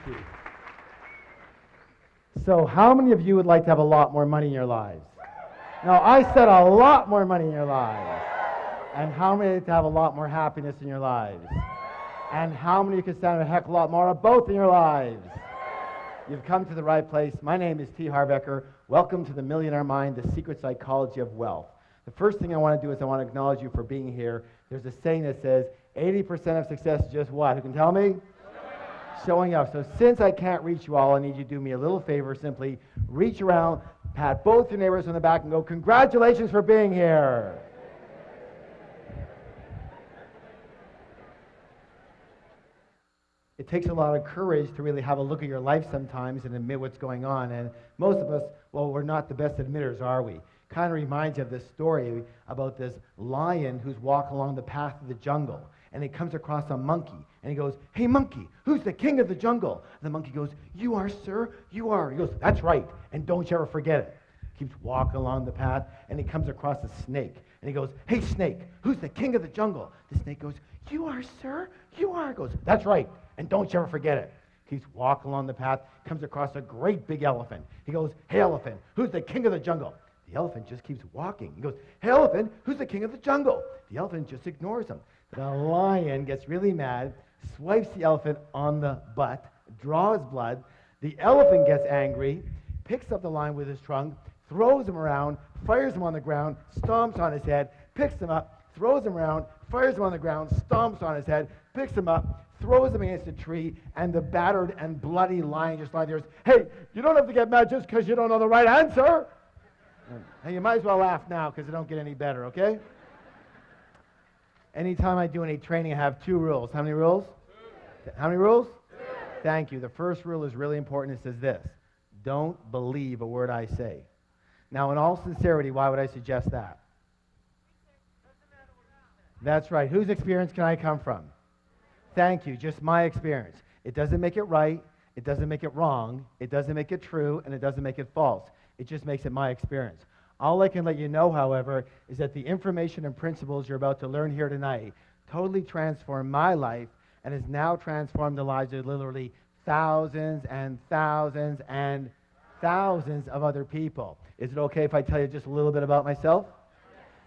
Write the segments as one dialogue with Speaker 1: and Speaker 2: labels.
Speaker 1: Thank you. So how many of you would like to have a lot more money in your lives? No, I said a lot more money in your lives. And how many would like to have a lot more happiness in your lives? And how many could stand a heck of a lot more of both in your lives? You've come to the right place. My name is T. Harbecker. Welcome to the Millionaire Mind, the secret psychology of wealth. The first thing I want to do is I want to acknowledge you for being here. There's a saying that says 80% of success is just what? Who can tell me? Showing up. So since I can't reach you all, I need you to do me a little favor. Simply reach around, pat both your neighbors on the back and go, congratulations for being here. It takes a lot of courage to really have a look at your life sometimes and admit what's going on. And most of us, well, we're not the best admitters, are we? Kind of reminds you of this story about this lion who's walking along the path of the jungle. And he comes across a monkey. And he goes, hey, monkey, who's the king of the jungle? And the monkey goes, you are, sir, you are. He goes, that's right, and don't you ever forget it. Keeps walking along the path, and he comes across a snake. And he goes, hey, snake, who's the king of the jungle? The snake goes, you are, sir, you are. He goes, that's right, and don't you ever forget it. Keeps walking along the path, comes across a great big elephant. He goes, hey, elephant, who's the king of the jungle? The elephant just keeps walking. He goes, hey, elephant, who's the king of the jungle? The elephant just ignores him. The lion gets really mad, swipes the elephant on the butt, draws blood. The elephant gets angry, picks up the lion with his trunk, throws him around, fires him on the ground, stomps on his head, picks him up, throws him around, fires him on the ground, stomps on his head, picks him up, throws him against a tree, and the battered and bloody lion just lies there. Hey, you don't have to get mad just because you don't know the right answer. And you might as well laugh now because it don't get any better, okay? Anytime I do any training, I have 2 rules. How many rules? 2. How many rules? 2. Thank you. The first rule is really important. It says this: don't believe a word I say. Now, in all sincerity, why would I suggest that? That's right. Whose experience can I come from? Thank you. Just my experience. It doesn't make it right. It doesn't make it wrong. It doesn't make it true. And it doesn't make it false. It just makes it my experience. All I can let you know, however, is that the information and principles you're about to learn here tonight totally transformed my life and has now transformed the lives of literally thousands and thousands and thousands of other people. Is it okay if I tell you just a little bit about myself?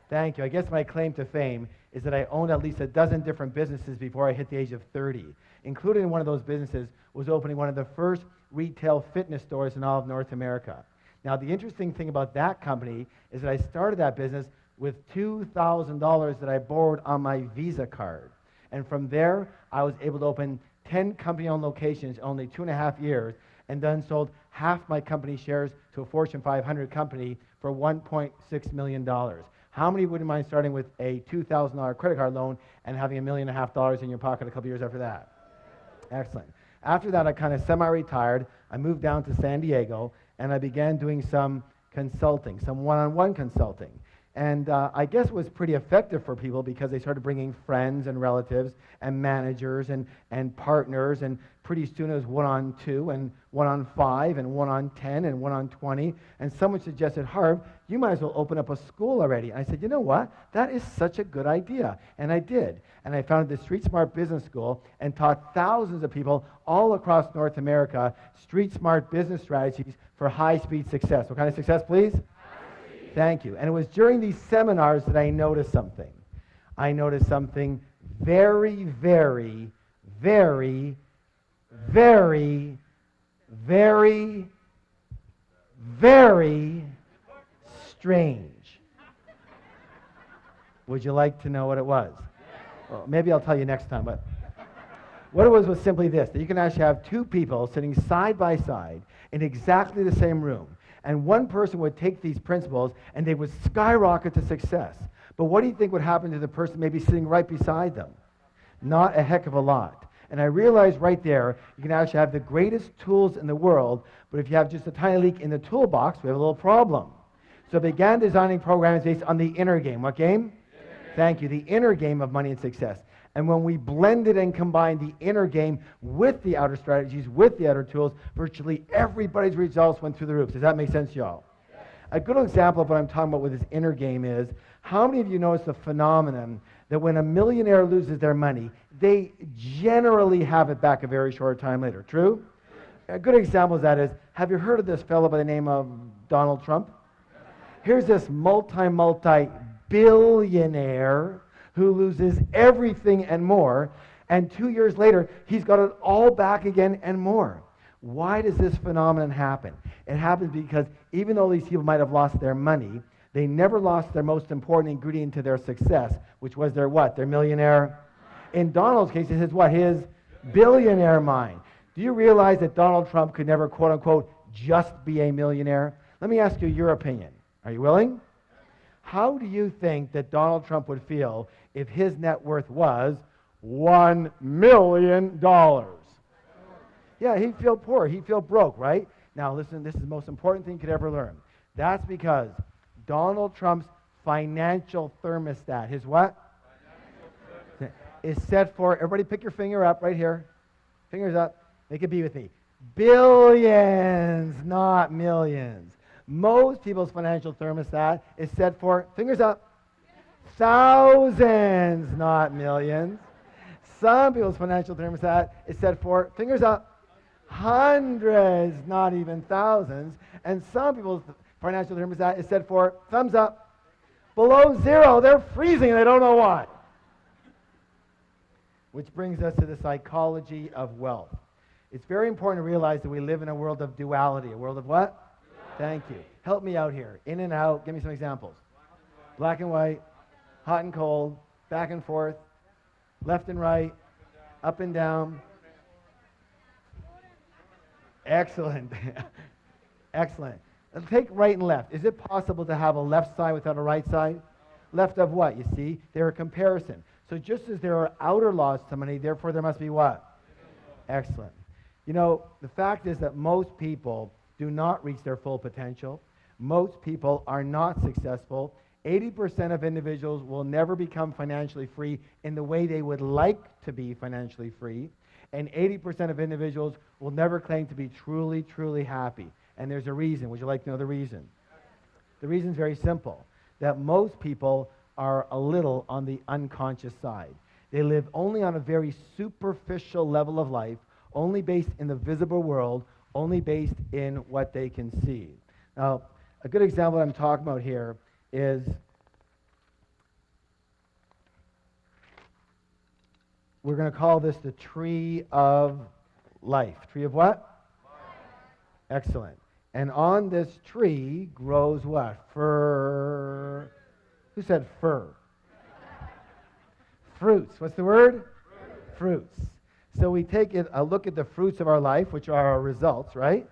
Speaker 1: Thank you. I guess my claim to fame is that I owned at least a dozen different businesses before I hit the age of 30. Included in one of those businesses was opening one of the first retail fitness stores in all of North America. Now, the interesting thing about that company is that I started that business with $2,000 that I borrowed on my Visa card. And from there, I was able to open 10 company-owned locations in only 2.5 years, and then sold half my company shares to a Fortune 500 company for $1.6 million. How many wouldn't mind starting with a $2,000 credit card loan and having $1.5 million in your pocket a couple years after that? Excellent. After that, I kind of semi-retired. I moved down to San Diego, and I began doing some consulting, some one-on-one consulting. And I guess it was pretty effective for people because they started bringing friends and relatives and managers and partners, and pretty soon it was 1-on-2 and 1-on-5 and 1-on-10 and 1-on-20. And someone suggested, Harv, you might as well open up a school already. And I said, you know what? That is such a good idea. And I did. And I founded the Street Smart Business School and taught thousands of people all across North America street smart business strategies for high-speed success. What kind of success, please? Thank you. And it was during these seminars that I noticed something. I noticed something very, very, very, very, very, very strange. Would you like to know what it was? Well, maybe I'll tell you next time, but what it was simply this: that you can actually have 2 people sitting side by side in exactly the same room. And one person would take these principles and they would skyrocket to success. But what do you think would happen to the person maybe sitting right beside them? Not a heck of a lot. And I realized right there, you can actually have the greatest tools in the world, but if you have just a tiny leak in the toolbox, we have a little problem. So I began designing programs based on the inner game. What game? Thank you. The inner game of money and success. And when we blended and combined the inner game with the outer strategies, with the outer tools, virtually everybody's results went through the roof. Does that make sense, y'all? Yes. A good example of what I'm talking about with this inner game is, how many of you notice the phenomenon that when a millionaire loses their money, they generally have it back a very short time later? True? A good example of that is, have you heard of this fellow by the name of Donald Trump? Here's this multi-billionaire who loses everything and more, and 2 years later, he's got it all back again and more. Why does this phenomenon happen? It happens because even though these people might have lost their money, they never lost their most important ingredient to their success, which was their what? Their millionaire? In Donald's case, it's his what? His billionaire mind. Do you realize that Donald Trump could never, quote unquote, just be a millionaire? Let me ask you your opinion. Are you willing? How do you think that Donald Trump would feel if his net worth was $1 million? Yeah, he'd feel poor. He'd feel broke, right? Now, listen, this is the most important thing you could ever learn. That's because Donald Trump's financial thermostat, his what? Is set for, everybody pick your finger up right here. Fingers up. Make a B with me. Billions, not millions. Most people's financial thermostat is set for, fingers up, thousands, not millions. Some people's financial thermostat is set for, fingers up, hundreds, not even thousands. And some people's financial thermostat is set for, thumbs up, below zero. They're freezing, they don't know why. Which brings us to the psychology of wealth. It's very important to realize that we live in a world of duality. A world of what? Thank you. Help me out here. In and out. Give me some examples. Black and white, hot and cold, back and forth, left and right, up and down. Excellent. Excellent. Let's take right and left. Is it possible to have a left side without a right side? Left of what? You see, they're a comparison. So just as there are outer laws to money, therefore there must be what? Excellent. You know, the fact is that most people do not reach their full potential. Most people are not successful. 80% of individuals will never become financially free in the way they would like to be financially free. And 80% of individuals will never claim to be truly, truly happy. And there's a reason. Would you like to know the reason? The reason is very simple. That most people are a little on the unconscious side. They live only on a very superficial level of life, only based in the visible world, only based in what they can see. Now, a good example I'm talking about here is we're going to call this the tree of life. Tree of what? Life. Excellent. And on this tree grows what? Fir. Who said fir? Fruits. What's the word? Fruits. So we take a look at the fruits of our life, which are our results, right?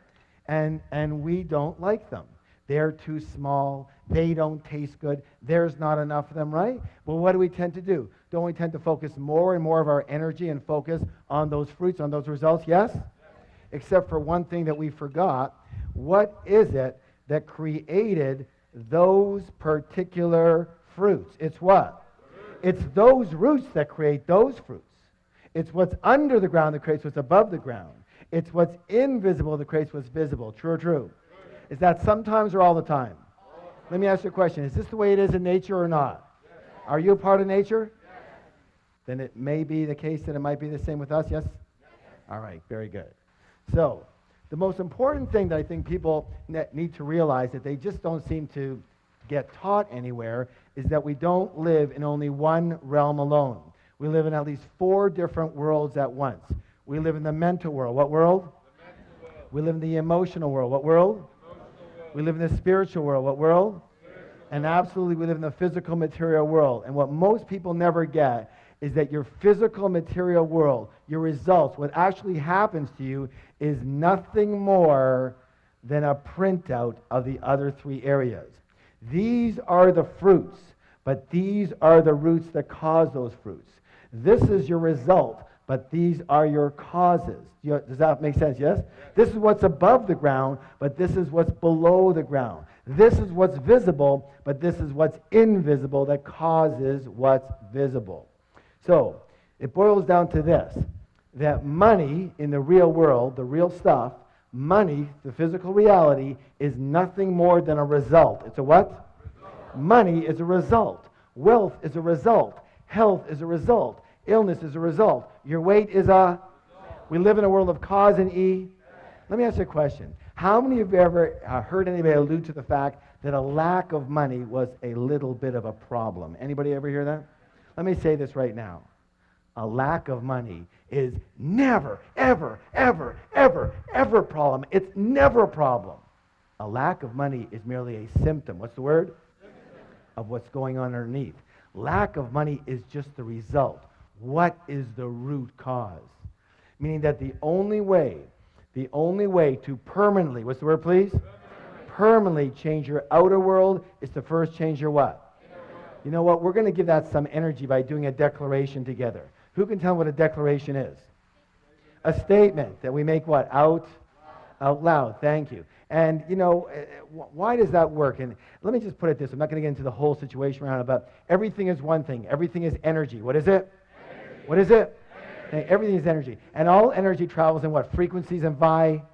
Speaker 1: And we don't like them. They're too small. They don't taste good. There's not enough of them, right? Well, what do we tend to do? Don't we tend to focus more and more of our energy and focus on those fruits, on those results? Yes? Except for one thing that we forgot. What is it that created those particular fruits? It's what? It's those roots that create those fruits. It's what's under the ground that creates what's above the ground. It's what's invisible that creates what's visible. True or true? Is that sometimes or all the time? Let me ask you a question. Is this the way it is in nature or not? Yes. Are you a part of nature? Yes. Then it may be the case that it might be the same with us, yes? Yes. All right, very good. So, the most important thing that I think people need to realize that they just don't seem to get taught anywhere is that we don't live in only one realm alone. We live in at least 4 different worlds at once. We live in the mental world. What world? The mental world. We live in the emotional world. What world? We live in the spiritual world. What world? And absolutely, we live in the physical material world. And what most people never get is that your physical material world, your results, what actually happens to you is nothing more than a printout of the other 3 areas. These are the fruits, but these are the roots that cause those fruits. This is your result, but these are your causes. Does that make sense? Yes? This is what's above the ground, but this is what's below the ground. This is what's visible, but this is what's invisible that causes what's visible. So, it boils down to this, that money in the real world, the real stuff, money, the physical reality, is nothing more than a result. It's a what? Result. Money is a result. Wealth is a result. Health is a result. Illness is a result. Your weight is a... We live in a world of cause and Let me ask you a question. How many of you ever heard anybody allude to the fact that a lack of money was a little bit of a problem? Anybody ever hear that? Let me say this right now. A lack of money is never, ever, ever, ever, ever a problem. It's never a problem. A lack of money is merely a symptom. What's the word? Of what's going on underneath. Lack of money is just the result. What is the root cause? Meaning that the only way to permanently, what's the word, please? Permanently change your outer world is to first change your what? You know what? We're going to give that some energy by doing a declaration together. Who can tell what a declaration is? A statement that we make what? Out loud. Thank you. And, you know, why does that work? And let me just put it this. I'm not going to get into the whole situation around it, but everything is one thing. Everything is energy. What is it? Energy. What is it? Energy. Everything is energy. And all energy travels in what? Frequencies and vibrations.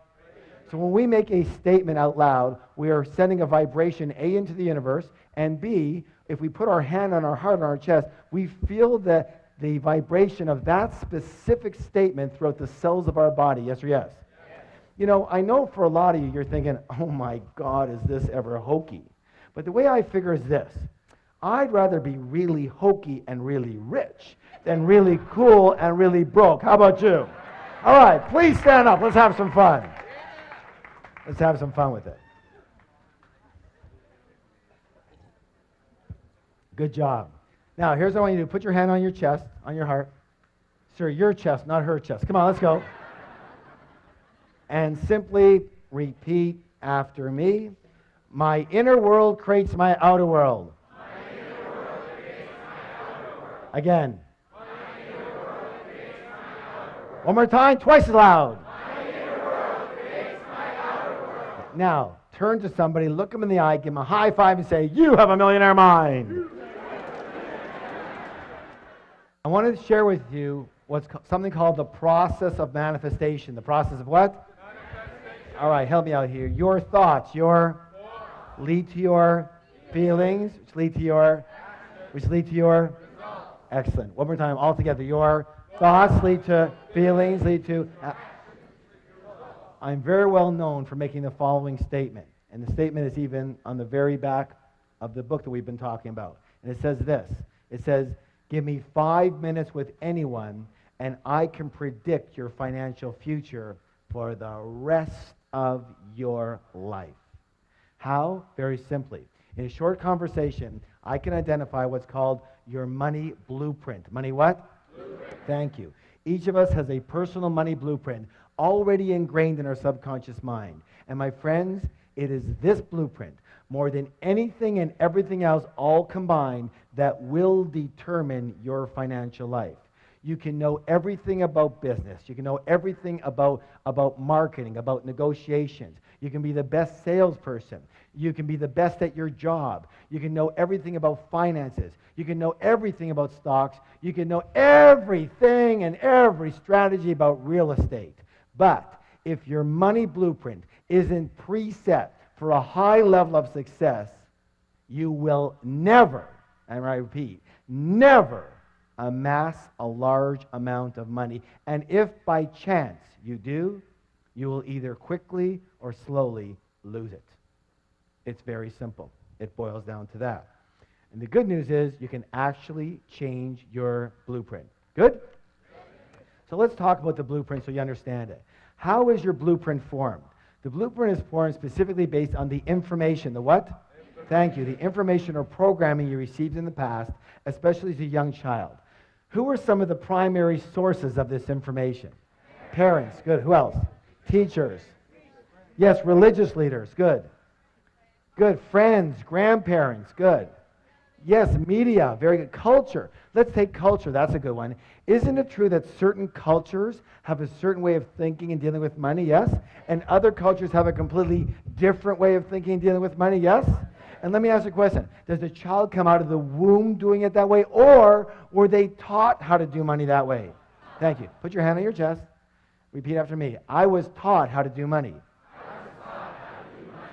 Speaker 1: So when we make a statement out loud, we are sending a vibration, A, into the universe, and B, if we put our hand on our heart, on our chest, we feel the vibration of that specific statement throughout the cells of our body. Yes or yes? You know, I know for a lot of you, you're thinking, oh my God, is this ever hokey? But the way I figure is this. I'd rather be really hokey and really rich than really cool and really broke. How about you? All right, please stand up. Let's have some fun. Let's have some fun with it. Good job. Now, here's what I want you to do. Put your hand on your chest, on your heart. Sir, your chest, not her chest. Come on, let's go. And simply repeat after me. My inner world creates my outer world. My inner world creates my outer world. Again. My inner world creates my outer world. One more time, twice as loud. My inner world creates my outer world. Now, turn to somebody, look them in the eye, give them a high five and say, you have a millionaire mind. I wanted to share with you what's something called the process of manifestation. The process of what? All right, help me out here. Your thoughts, lead to your feelings, which lead to your results. Excellent. One more time, all together. Your thoughts lead to feelings, lead to. I'm very well known for making the following statement, and the statement is even on the very back of the book that we've been talking about. And it says this. It says, give me 5 minutes with anyone, and I can predict your financial future for the rest of your life. How? Very simply. In a short conversation, I can identify what's called your money blueprint. Money what? Blueprint. Thank you. Each of us has a personal money blueprint already ingrained in our subconscious mind. And my friends, it is this blueprint, more than anything and everything else all combined, that will determine your financial life. You can know everything about business. You can know everything about marketing, about negotiations. You can be the best salesperson. You can be the best at your job. You can know everything about finances. You can know everything about stocks. You can know everything and every strategy about real estate. But if your money blueprint isn't preset for a high level of success, you will never, and I repeat, never amass a large amount of money. And if by chance you do, you will either quickly or slowly lose it. It's very simple. It boils down to that. And the good news is you can actually change your blueprint. Good? So let's talk about the blueprint so you understand it. How is your blueprint formed? The blueprint is formed specifically based on the information. The what? Thank you. The information or programming you received in the past, especially as a young child. Who are some of the primary sources of this information? Parents. Good. Who else? Teachers. Yes, religious leaders. Good. Good. Friends, grandparents. Good. Yes, media. Very good. Culture. Let's take culture. That's a good one. Isn't it true that certain cultures have a certain way of thinking and dealing with money? Yes. And other cultures have a completely different way of thinking and dealing with money? Yes. And let me ask you a question. Does the child come out of the womb doing it that way, or were they taught how to do money that way? Thank you. Put your hand on your chest. Repeat after me. I was taught how to do money.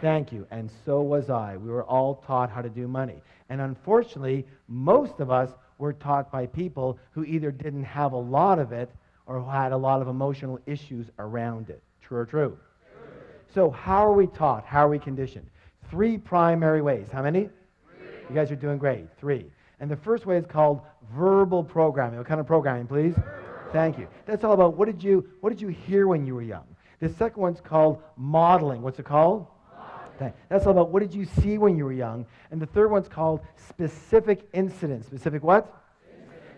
Speaker 1: Thank you. And so was I. We were all taught how to do money. And unfortunately, most of us were taught by people who either didn't have a lot of it or who had a lot of emotional issues around it. True or true? So how are we taught? How are we conditioned? 3 primary ways. How many?
Speaker 2: 3.
Speaker 1: You guys are doing great. 3. And the first way is called verbal programming. What kind of programming, please? Thank you. That's all about what did you hear when you were young. The second one's called modeling. What's it called? Modeling. That's all about what did you see when you were young. And the third one's called specific incidents. Specific what?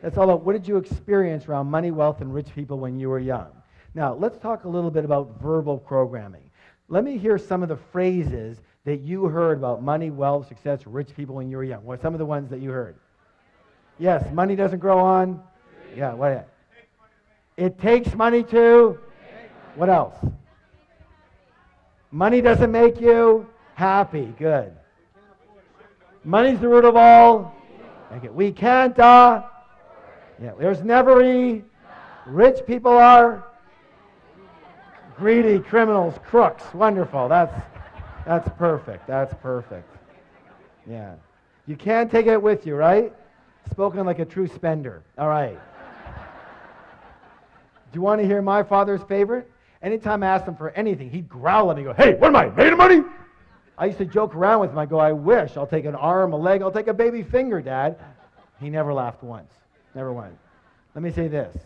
Speaker 1: That's all about what did you experience around money, wealth, and rich people when you were young. Now, let's talk a little bit about verbal programming. Let me hear some of the phrases that you heard about money, wealth, success, rich people when you were young. What are some of the ones that you heard? Yes, money doesn't grow on. Yeah, what? It takes money to. What else? Money doesn't make you happy. Good. Money's the root of all. Okay. We can't. Yeah. There's never rich people are greedy, criminals, crooks. Wonderful. That's perfect. That's perfect. Yeah. You can't take it with you, right? Spoken like a true spender. All right. Do you want to hear my father's favorite? Anytime I asked him for anything, he'd growl at me and go, "Hey, what am I, made of money?" I used to joke around with him. I go, "I wish. I'll take an arm, a leg. I'll take a baby finger, Dad." He never laughed once. Never once. Let me say this.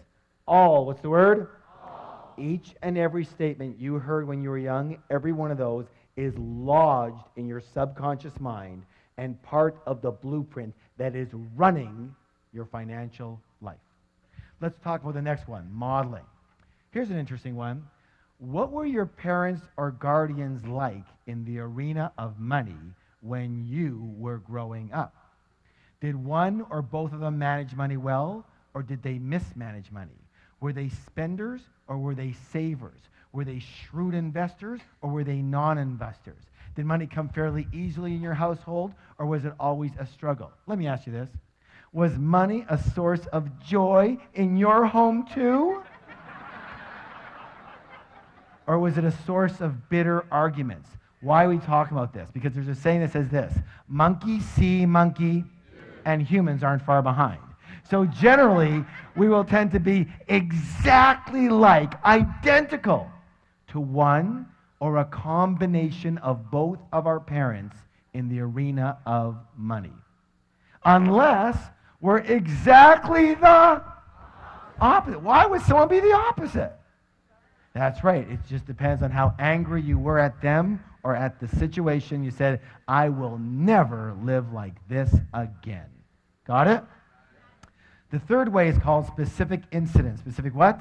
Speaker 1: All, what's the word? All. Each and every statement you heard when you were young, every one of those is lodged in your subconscious mind and part of the blueprint that is running your financial life. Let's talk about the next one, modeling. Here's an interesting one. What were your parents or guardians like in the arena of money when you were growing up? Did one or both of them manage money well, or did they mismanage money? Were they spenders or were they savers? Were they shrewd investors or were they non-investors? Did money come fairly easily in your household, or was it always a struggle? Let me ask you this. Was money a source of joy in your home too? Or was it a source of bitter arguments? Why are we talking about this? Because there's a saying that says this: monkey see monkey, and humans aren't far behind. So generally, we will tend to be exactly like, identical to one or a combination of both of our parents in the arena of money. Unless we're exactly the opposite. Why would someone be the opposite? That's right. It just depends on how angry you were at them or at the situation. You said, "I will never live like this again." Got it? The third way is called specific incidents. Specific what?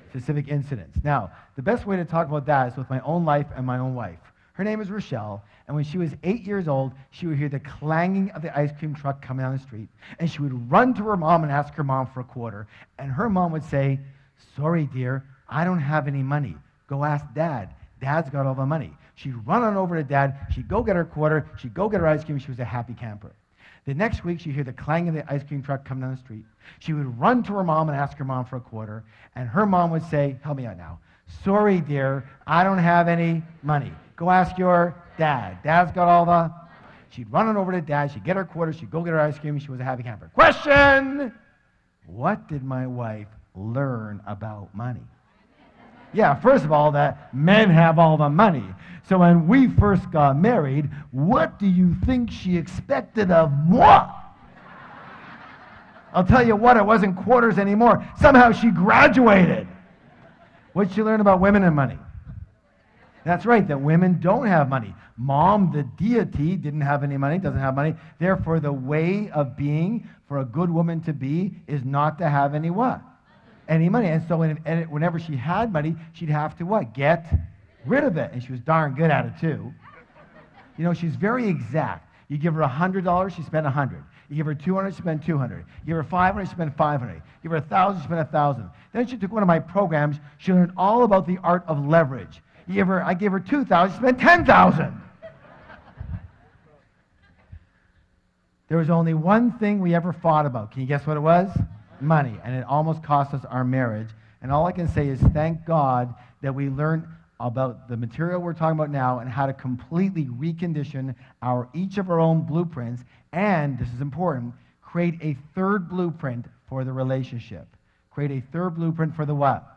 Speaker 1: Specific incidents. Now, the best way to talk about that is with my own life and my own wife. Her name is Rochelle, and when she was 8 years old, she would hear the clanging of the ice cream truck coming down the street, and she would run to her mom and ask her mom for a quarter, and her mom would say, "Sorry, dear, I don't have any money. Go ask Dad. Dad's got all the money." She'd run on over to Dad. She'd go get her quarter. She'd go get her ice cream. She was a happy camper. The next week, she'd hear the clang of the ice cream truck coming down the street. She would run to her mom and ask her mom for a quarter, and her mom would say, "Help me out now. Sorry, dear, I don't have any money. Go ask your dad. Dad's got all the..." She'd run on over to Dad. She'd get her quarter. She'd go get her ice cream. She was a happy camper. Question! What did my wife learn about money? Yeah, first of all, that men have all the money. So when we first got married, what do you think she expected of moi? I'll tell you what, it wasn't quarters anymore. Somehow she graduated. What did she learn about women and money? That's right, that women don't have money. Mom, the deity, didn't have any money, doesn't have money. Therefore, the way of being for a good woman to be is not to have any what? Any money. And so whenever she had money, she'd have to what? Get rid of it. And she was darn good at it too. You know, she's very exact. You give her $100, she spent $100. You give her $200, she spent $200. You give her $500, she spent $500. You give her $1,000, she spent $1,000. Then she took one of my programs. She learned all about the art of leverage. I gave her $2,000, she spent $10,000. There was only one thing we ever fought about. Can you guess what it was? Money. And it almost cost us our marriage. And all I can say is thank God that we learned about the material we're talking about now and how to completely recondition each of our own blueprints, and, this is important, create a third blueprint for the relationship. Create a third blueprint for the what?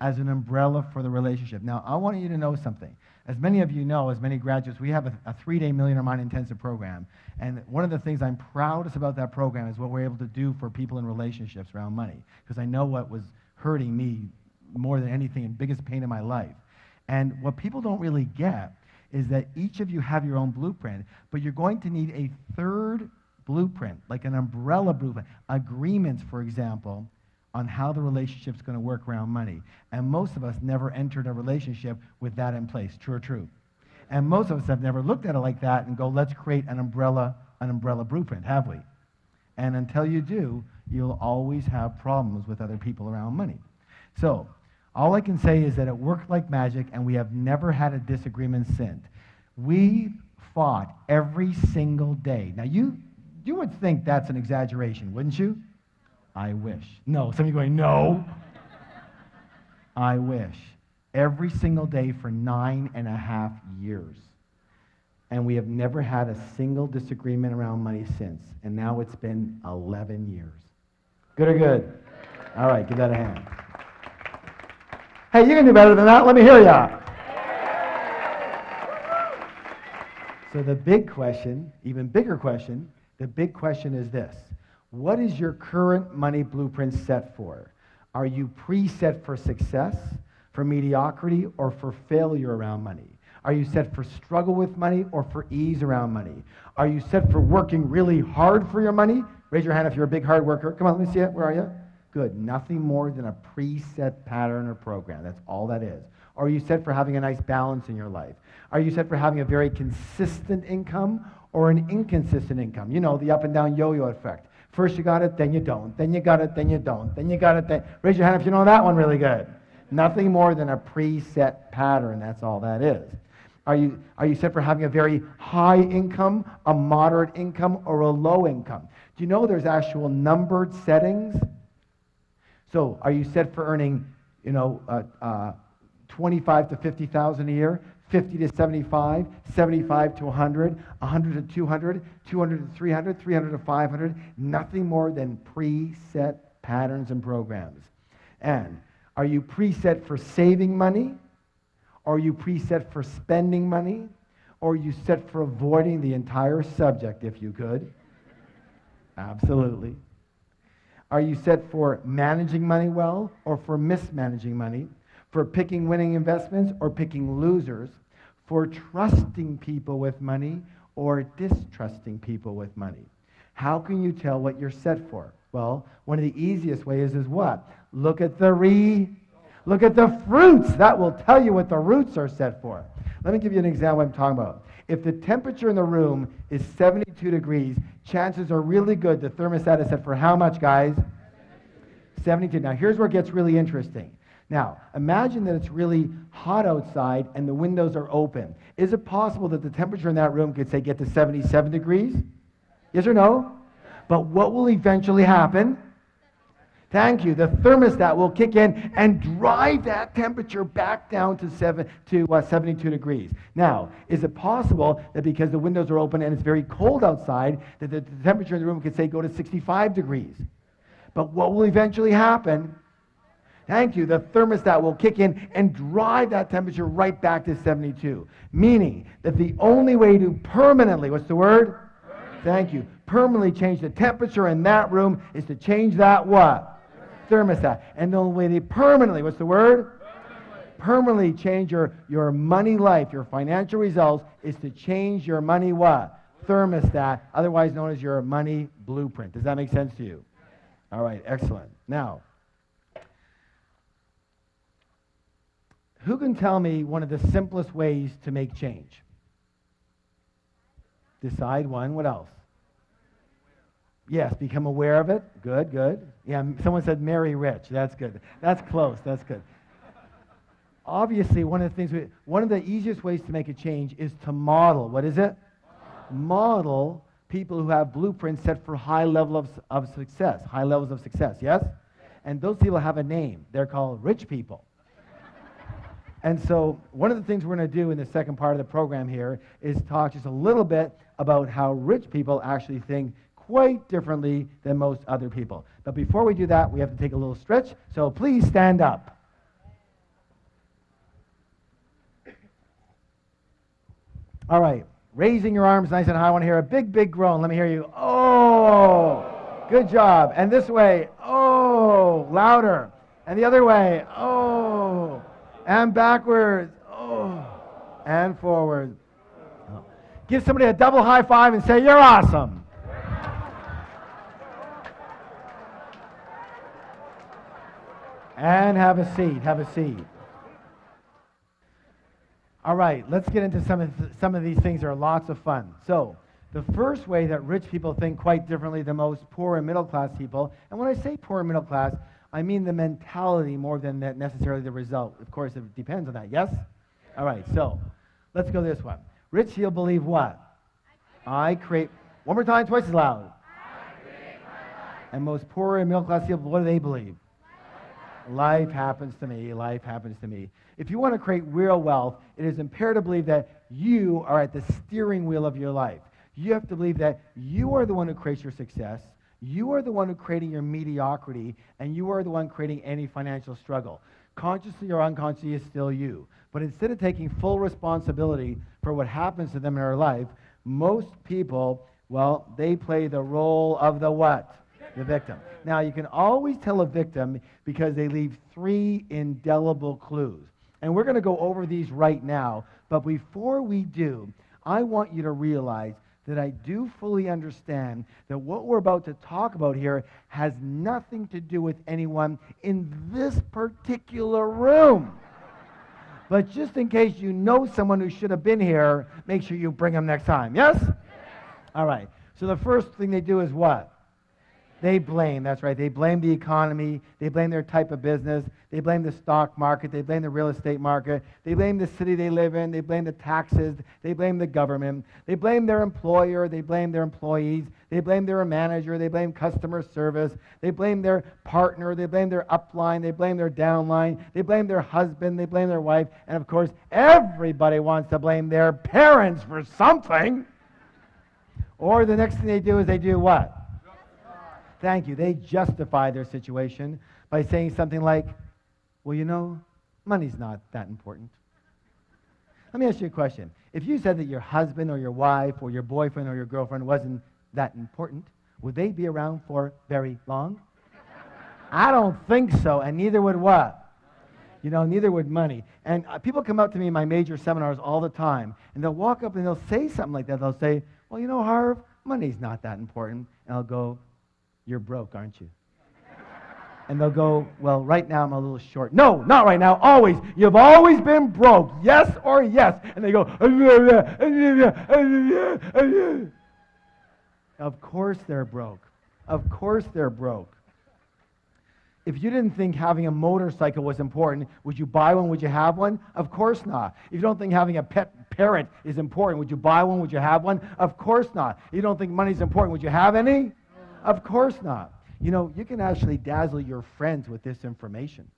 Speaker 1: as an umbrella for the relationship. Now, I want you to know something. As many of you know, as many graduates, we have a 3-day Millionaire Mind Intensive program. And one of the things I'm proudest about that program is what we're able to do for people in relationships around money. Because I know what was hurting me more than anything and biggest pain in my life. And what people don't really get is that each of you have your own blueprint, but you're going to need a third blueprint, like an umbrella blueprint, agreements, for example, on how the relationship's going to work around money. And most of us never entered a relationship with that in place. True or true? And most of us have never looked at it like that and go, let's create an umbrella blueprint, have we? And until you do, you'll always have problems with other people around money. So, all I can say is that it worked like magic, and we have never had a disagreement since. We fought every single day. Now, you would think that's an exaggeration, wouldn't you? I wish. No, some of you going, no. I wish. Every single day for 9.5 years. And we have never had a single disagreement around money since. And now it's been 11 years. Good or good? All right, give that a hand. Hey, you can do better than that. Let me hear ya. So the big question, even bigger question, the big question is this. What is your current money blueprint set for? Are you preset for success, for mediocrity, or for failure around money? Are you set for struggle with money or for ease around money? Are you set for working really hard for your money? Raise your hand if you're a big hard worker. Come on, let me see it. Where are you? Good. Nothing more than a preset pattern or program. That's all that is. Or are you set for having a nice balance in your life? Are you set for having a very consistent income or an inconsistent income? You know, the up and down yo-yo effect. First you got it, then you don't. Then you got it, then you don't. Then you got it, then... Raise your hand if you know that one really good. Nothing more than a preset pattern. That's all that is. Are you set for having a very high income, a moderate income, or a low income? Do you know there's actual numbered settings? So are you set for earning, 25 to 50,000 a year, 50 to 75, 75 to 100, 100 to 200, 200 to 300, 300 to 500, nothing more than preset patterns and programs. And are you preset for saving money? Or are you preset for spending money? Or are you set for avoiding the entire subject, if you could? Absolutely. Are you set for managing money well or for mismanaging money? For picking winning investments or picking losers? For trusting people with money or distrusting people with money? How can you tell what you're set for? Well, one of the easiest ways is what? Look at the fruits. That will tell you what the roots are set for. Let me give you an example of what I'm talking about. If the temperature in the room is 72 degrees, chances are really good the thermostat is set for how much, guys? 72. Now, here's where it gets really interesting. Now, imagine that it's really hot outside and the windows are open. Is it possible that the temperature in that room could, say, get to 77 degrees? Yes or no? But what will eventually happen? Thank you. The thermostat will kick in and drive that temperature back down to 72 degrees. Now, is it possible that because the windows are open and it's very cold outside, that the temperature in the room could, say, go to 65 degrees? But what will eventually happen? Thank you. The thermostat will kick in and drive that temperature right back to 72. Meaning that the only way to permanently, what's the word? Thank you. Permanently change the temperature in that room is to change that what? Thermostat. And the only way to permanently, what's the word? Permanently change your money life, your financial results, is to change your money what? Thermostat, otherwise known as your money blueprint. Does that make sense to you? All right, excellent. Now, who can tell me one of the simplest ways to make change? Decide one. What else? Yes, become aware of it. Good, good. Yeah, someone said marry rich. That's good. That's close. That's good. Obviously, one of the easiest ways to make a change is to model. What is it? Model people who have blueprints set for high levels of success. High levels of success, yes? And those people have a name. They're called rich people. And so one of the things we're going to do in the second part of the program here is talk just a little bit about how rich people actually think quite differently than most other people. But before we do that, we have to take a little stretch. So please stand up. All right. Raising your arms nice and high. I want to hear a big, big groan. Let me hear you. Oh, good job. And this way. Oh, louder. And the other way. Oh, and backwards. Oh, and forward. Oh. Give somebody a double high five and say, you're awesome. And have a seat. Have a seat. All right, let's get into some of these things that are lots of fun. So, the first way that rich people think quite differently than most poor and middle class people, and when I say poor and middle class, I mean the mentality more than necessarily the result. Of course, it depends on that, yes? All right, so let's go this one. Rich people believe what? I create, one more time, twice as loud. I create my life. And most poor and middle class people, what do they believe? Life happens to me. Life happens to me. If you want to create real wealth, it is imperative to believe that you are at the steering wheel of your life. You have to believe that you are the one who creates your success, you are the one who creating your mediocrity, and you are the one creating any financial struggle. Consciously or unconsciously is still you. But instead of taking full responsibility for what happens to them in their life, most people, well, they play the role of the what? The victim. Now, you can always tell a victim because they leave 3 indelible clues. And we're going to go over these right now. But before we do, I want you to realize that I do fully understand that what we're about to talk about here has nothing to do with anyone in this particular room. But just in case you know someone who should have been here, make sure you bring them next time. Yes? All right. So the first thing they do is what? They blame, that's right. They blame the economy. They blame their type of business. They blame the stock market. They blame the real estate market. They blame the city they live in. They blame the taxes. They blame the government. They blame their employer. They blame their employees. They blame their manager. They blame customer service. They blame their partner. They blame their upline. They blame their downline. They blame their husband. They blame their wife. And of course, everybody wants to blame their parents for something. Or the next thing they do is they do what? Thank you. They justify their situation by saying something like, well, you know, money's not that important. Let me ask you a question. If you said that your husband or your wife or your boyfriend or your girlfriend wasn't that important, would they be around for very long? I don't think so, and neither would what? You know, neither would money. And people come up to me in my major seminars all the time, and they'll walk up and they'll say something like that. They'll say, well, you know, Harv, money's not that important. And I'll go, you're broke, aren't you? And they'll go, well, right now I'm a little short. No, not right now, always. You've always been broke, yes or yes. And they go, of course they're broke. Of course they're broke. If you didn't think having a motorcycle was important, would you buy one? Would you have one? Of course not. If you don't think having a pet parrot is important, would you buy one? Would you have one? Of course not. If you don't think money's important, would you have any? Of course not. You know, you can actually dazzle your friends with this information.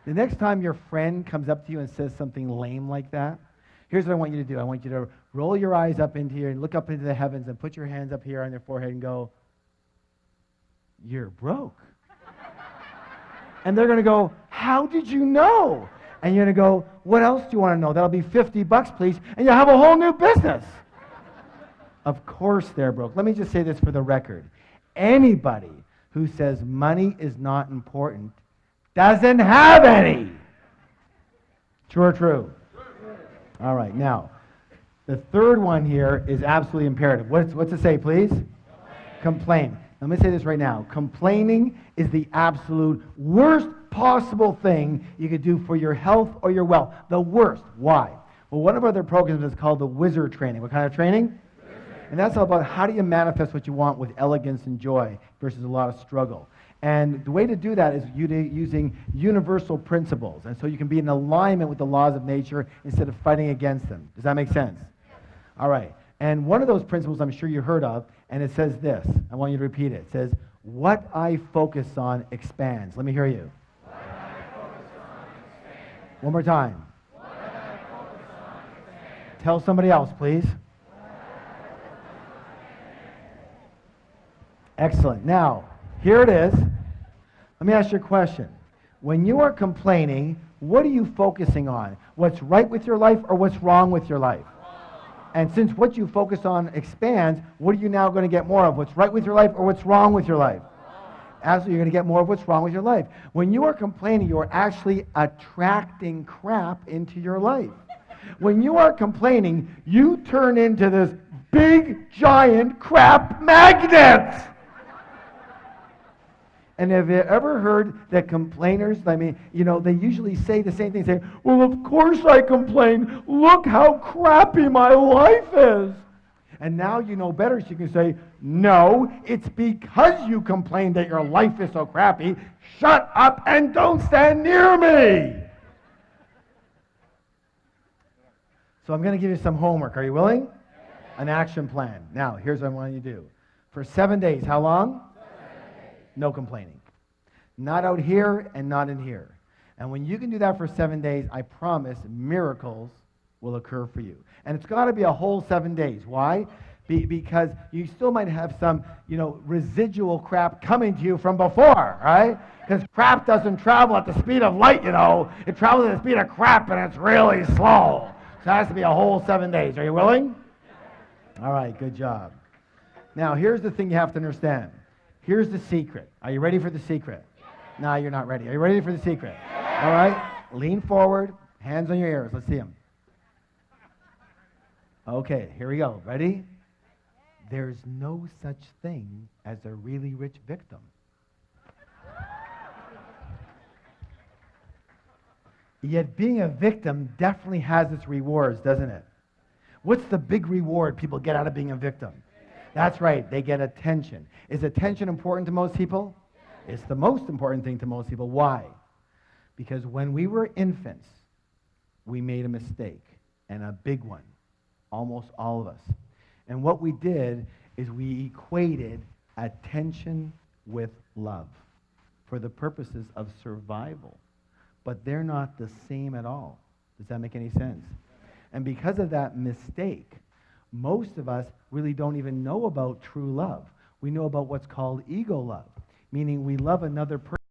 Speaker 1: The next time your friend comes up to you and says something lame like that, here's what I want you to do. I want you to roll your eyes up into here and look up into the heavens and put your hands up here on your forehead and go, you're broke. And they're going to go, how did you know? And you're going to go, what else do you want to know? That'll be $50, please, and you'll have a whole new business. Of course they're broke. Let me just say this for the record. Anybody who says money is not important doesn't have any. True or true? All right, now, the third one here is absolutely imperative. What's it say, please? Complain. Let me say this right now. Complaining is the absolute worst possible thing you could do for your health or your wealth. The worst. Why? Well, one of our other programs is called the Wizard Training. What kind of training? And that's all about how do you manifest what you want with elegance and joy versus a lot of struggle. And the way to do that is using universal principles. And so you can be in alignment with the laws of nature instead of fighting against them. Does that make sense? All right. And one of those principles I'm sure you heard of, and it says this. I want you to repeat it. It says, what I focus on expands. Let me hear you. What I focus on expands. One more time. What I focus on expands. Tell somebody else, please. Excellent. Now, here it is. Let me ask you a question. When you are complaining, what are you focusing on? What's right with your life or what's wrong with your life? And since what you focus on expands, what are you now going to get more of? What's right with your life or what's wrong with your life? Absolutely, you're going to get more of what's wrong with your life. When you are complaining, you are actually attracting crap into your life. When you are complaining, you turn into this big, giant crap magnet. And have you ever heard that complainers, they usually say the same thing, say, well, of course I complain. Look how crappy my life is. And now you know better, so you can say, no, it's because you complain that your life is so crappy. Shut up and don't stand near me. So I'm going to give you some homework. Are you willing? An action plan. Now, here's what I want you to do. For 7 days, how long? 7 days. No complaining. Not out here and not in here. And when you can do that for 7 days, I promise miracles will occur for you. And it's got to be a whole 7 days. Why? Because you still might have some, residual crap coming to you from before, right? Because crap doesn't travel at the speed of light, It travels at the speed of crap, and it's really slow. So it has to be a whole 7 days. Are you willing? All right, good job. Now, here's the thing you have to understand. Here's the secret. Are you ready for the secret? No, you're not ready. Are you ready for the secret? All right, lean forward, hands on your ears. Let's see them. Okay, here we go. Ready? There's no such thing as a really rich victim. Yet being a victim definitely has its rewards, doesn't it? What's the big reward people get out of being a victim? That's right, they get attention. Is attention important to most people? It's the most important thing to most people. Why? Because when we were infants, we made a mistake, and a big one. Almost all of us. And what we did is we equated attention with love for the purposes of survival. But they're not the same at all. Does that make any sense? And because of that mistake, most of us really don't even know about true love. We know about what's called ego love, meaning we love another person